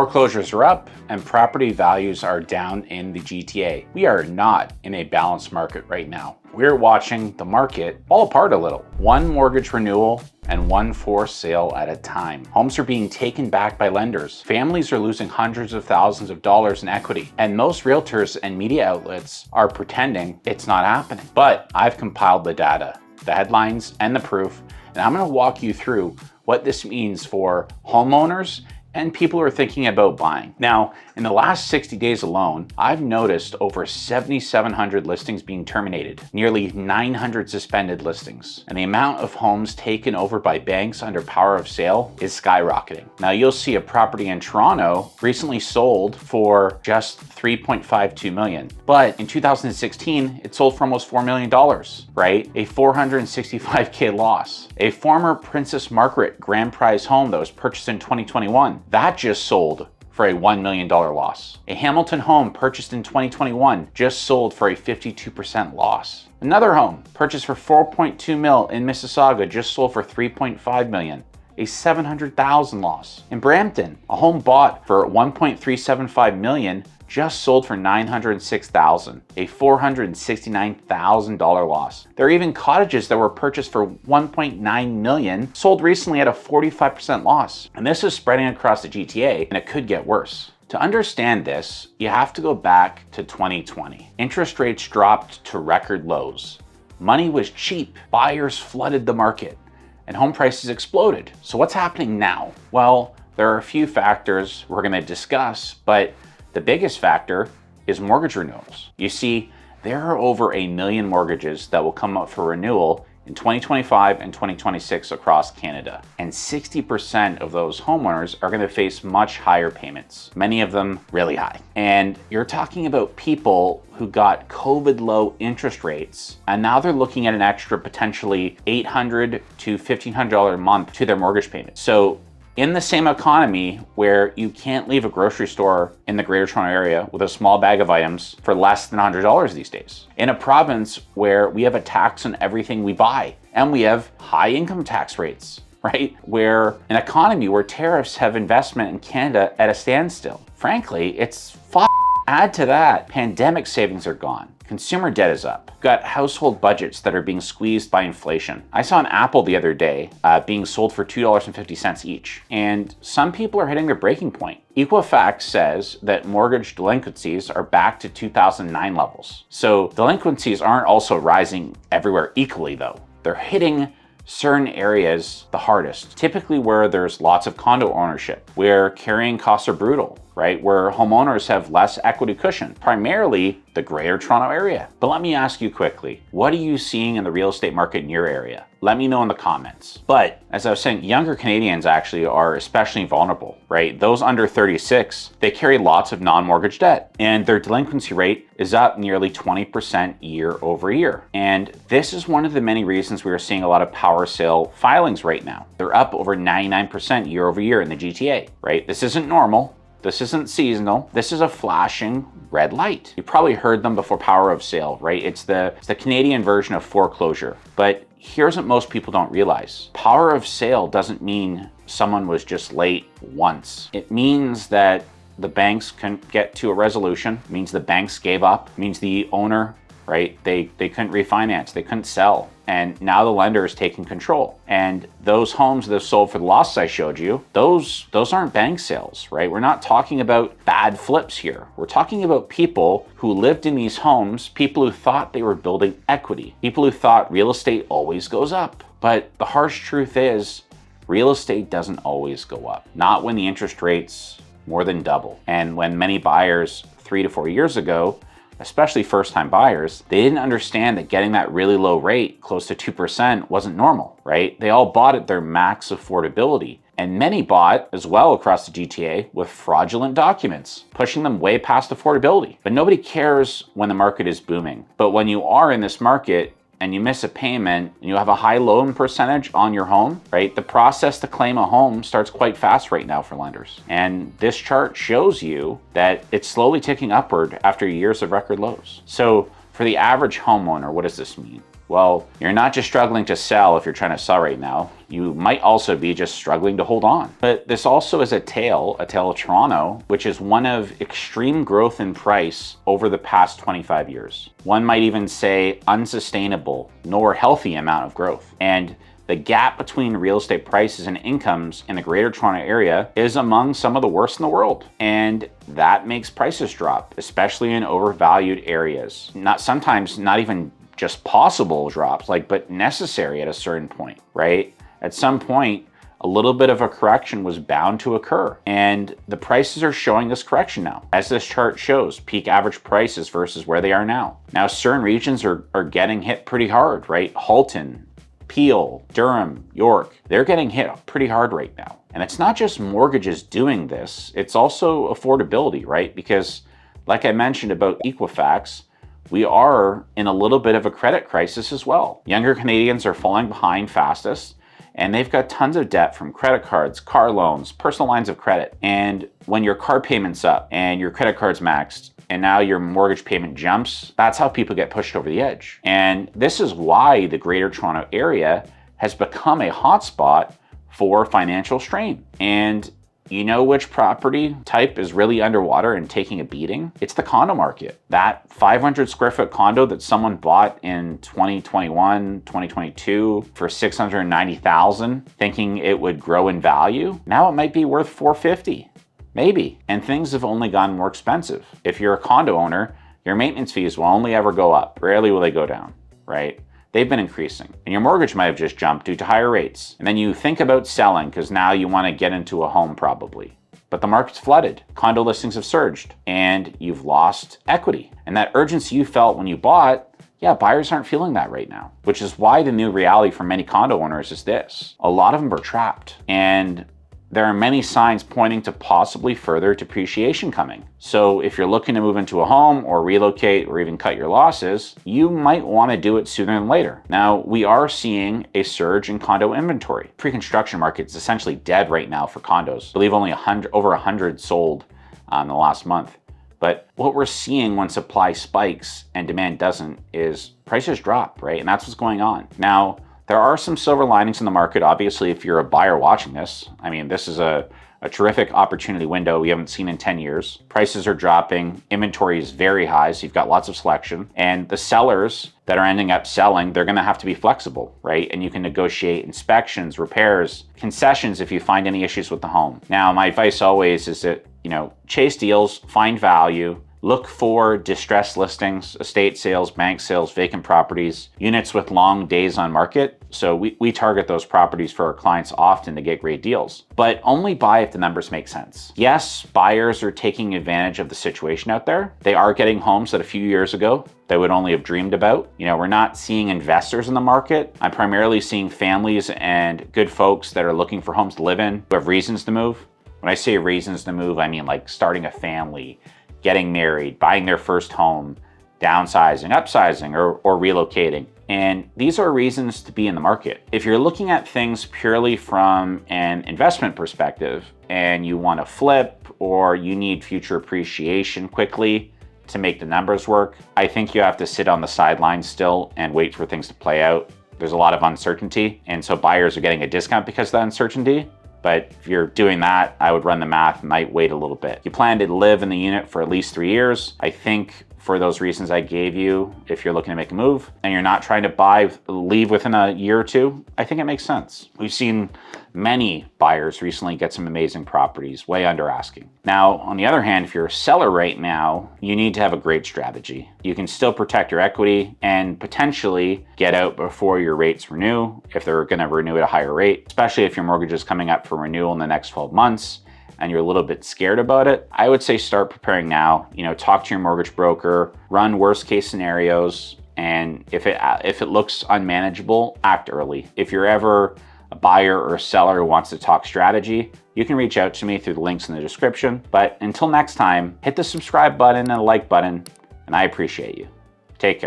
Foreclosures are up and property values are down in the GTA. We are not in a balanced market right now. We're watching the market fall apart a little. One mortgage renewal and one for sale at a time. Homes are being taken back by lenders. Families are losing hundreds of thousands of dollars in equity. And most realtors and media outlets are pretending it's not happening. But I've compiled the data, the headlines, and the proof, and I'm gonna walk you through what this means for homeowners and people who are thinking about buying. Now, in the last 60 days alone, I've noticed over 7,700 listings being terminated, nearly 900 suspended listings, and the amount of homes taken over by banks under power of sale is skyrocketing. Now, you'll see a property in Toronto recently sold for just $3.52 million, but in 2016, it sold for almost $4 million, right? A $465K loss. A former Princess Margaret grand prize home that was purchased in 2021, that just sold for a $1 million loss. A Hamilton home purchased in 2021 just sold for a 52% loss. Another home purchased for $4.2 million in Mississauga just sold for $3.5 million. A $700,000 loss. In Brampton, a home bought for $1.375 million just sold for $906,000, a $469,000 loss. There are even cottages that were purchased for $1.9 million, sold recently at a 45% loss. And this is spreading across the GTA, and it could get worse. To understand this, you have to go back to 2020. Interest rates dropped to record lows. Money was cheap, buyers flooded the market, and home prices exploded. So what's happening now? Well, there are a few factors we're gonna discuss, but the biggest factor is mortgage renewals. You see, there are over 1 million mortgages that will come up for renewal in 2025 and 2026 across Canada. And 60% of those homeowners are gonna face much higher payments, many of them really high. And you're talking about people who got COVID low interest rates, and now they're looking at an extra potentially $800 to $1,500 a month to their mortgage payment. So in the same economy where you can't leave a grocery store in the Greater Toronto Area with a small bag of items for less than $100 these days. In a province where we have a tax on everything we buy, and we have high income tax rates, right? Where an economy where tariffs have investment in Canada at a standstill. Frankly, it's Add to that, pandemic savings are gone. Consumer debt is up. We've got household budgets that are being squeezed by inflation. I saw an apple the other day being sold for $2.50 each. And some people are hitting their breaking point. Equifax says that mortgage delinquencies are back to 2009 levels. So delinquencies aren't also rising everywhere equally though. They're hitting certain areas the hardest, typically where there's lots of condo ownership, where carrying costs are brutal, right? Where homeowners have less equity cushion, primarily the Greater Toronto Area. But let me ask you quickly, what are you seeing in the real estate market in your area? Let me know in the comments. But as I was saying, younger Canadians actually are especially vulnerable, right? Those under 36, they carry lots of non-mortgage debt, and their delinquency rate is up nearly 20% year over year. And this is one of the many reasons we are seeing a lot of power sale filings right now. They're up over 99% year over year in the GTA, right? This isn't normal. This isn't seasonal. This is a flashing red light. You probably heard them before power of sale, right? It's the Canadian version of foreclosure. But here's what most people don't realize. Power of sale doesn't mean someone was just late once. It means that the banks couldn't get to a resolution. It means the banks gave up. It means the owner, right? They couldn't refinance. They couldn't sell. And now the lender is taking control. And those homes that have sold for the losses I showed you, those aren't bank sales, right? We're not talking about bad flips here. We're talking about people who lived in these homes, people who thought they were building equity, people who thought real estate always goes up. But the harsh truth is, real estate doesn't always go up. Not when the interest rates more than double. And when many buyers 3 to 4 years ago, especially first-time buyers, they didn't understand that getting that really low rate, close to 2%, wasn't normal, right? They all bought at their max affordability. And many bought as well across the GTA with fraudulent documents, pushing them way past affordability. But nobody cares when the market is booming. But when you are in this market, and you miss a payment and you have a high loan percentage on your home, right? The process to claim a home starts quite fast right now for lenders. And this chart shows you that it's slowly ticking upward after years of record lows. So for the average homeowner, what does this mean? Well, you're not just struggling to sell if you're trying to sell right now. You might also be just struggling to hold on. But this also is a tale of Toronto, which is one of extreme growth in price over the past 25 years. One might even say unsustainable nor healthy amount of growth. And the gap between real estate prices and incomes in the Greater Toronto Area is among some of the worst in the world. And that makes prices drop, especially in overvalued areas. Sometimes not even just possible drops, but necessary at a certain point, right? At some point, a little bit of a correction was bound to occur. And the prices are showing this correction now. As this chart shows, peak average prices versus where they are now. Now, certain regions are getting hit pretty hard, right? Halton, Peel, Durham, York, they're getting hit pretty hard right now. And it's not just mortgages doing this, it's also affordability, right? Because like I mentioned about Equifax, we are in a little bit of a credit crisis as well. Younger Canadians are falling behind fastest, and they've got tons of debt from credit cards, car loans, personal lines of credit. And when your car payment's up and your credit card's maxed, and now your mortgage payment jumps, that's how people get pushed over the edge. And this is why the Greater Toronto Area has become a hotspot for financial strain. And you know which property type is really underwater and taking a beating? It's the condo market. That 500 square foot condo that someone bought in 2021, 2022 for $690,000, thinking it would grow in value, now it might be worth $450. Maybe. And things have only gotten more expensive. If you're a condo owner, your maintenance fees will only ever go up. Rarely will they go down, right? They've been increasing. And your mortgage might have just jumped due to higher rates. And then you think about selling because now you want to get into a home probably. But the market's flooded. Condo listings have surged and you've lost equity. And that urgency you felt when you bought, buyers aren't feeling that right now, which is why the new reality for many condo owners is this. A lot of them are trapped, and there are many signs pointing to possibly further depreciation coming. So if you're looking to move into a home or relocate or even cut your losses, you might want to do it sooner than later. Now, we are seeing a surge in condo inventory. Pre-construction market is essentially dead right now for condos. I believe only over 100 sold in the last month. But what we're seeing when supply spikes and demand doesn't is prices drop, right? And that's what's going on. Now, there are some silver linings in the market. Obviously, if you're a buyer watching this, I mean, this is a terrific opportunity window we haven't seen in 10 years. Prices are dropping, inventory is very high, so you've got lots of selection. And the sellers that are ending up selling, they're gonna have to be flexible, right? And you can negotiate inspections, repairs, concessions if you find any issues with the home. Now, my advice always is that, chase deals, find value, look for distressed listings, estate sales, bank sales, vacant properties, units with long days on market. So we target those properties for our clients often to get great deals, but only buy if the numbers make sense. Yes, buyers are taking advantage of the situation out there. They are getting homes that a few years ago they would only have dreamed about. We're not seeing investors in the market. I'm primarily seeing families and good folks that are looking for homes to live in, who have reasons to move. When I say reasons to move, I mean like starting a family, getting married, buying their first home, downsizing, upsizing, or relocating. And these are reasons to be in the market. If you're looking at things purely from an investment perspective and you want to flip or you need future appreciation quickly to make the numbers work, I think you have to sit on the sidelines still and wait for things to play out. There's a lot of uncertainty, and so buyers are getting a discount because of that uncertainty. But if you're doing that, I would run the math, might wait a little bit. You plan to live in the unit for at least 3 years. I think for those reasons I gave you, if you're looking to make a move and you're not trying to leave within a year or two, I think it makes sense. We've seen many buyers recently get some amazing properties way under asking. Now, on the other hand, if you're a seller right now, you need to have a great strategy. You can still protect your equity and potentially get out before your rates renew, if they're going to renew at a higher rate, especially if your mortgage is coming up for renewal in the next 12 months. And you're a little bit scared about it, I would say start preparing now. Talk to your mortgage broker, run worst case scenarios, and if it looks unmanageable, act early. If you're ever a buyer or a seller who wants to talk strategy, you can reach out to me through the links in the description. But until next time, hit the subscribe button and the like button, and I appreciate you. Take care.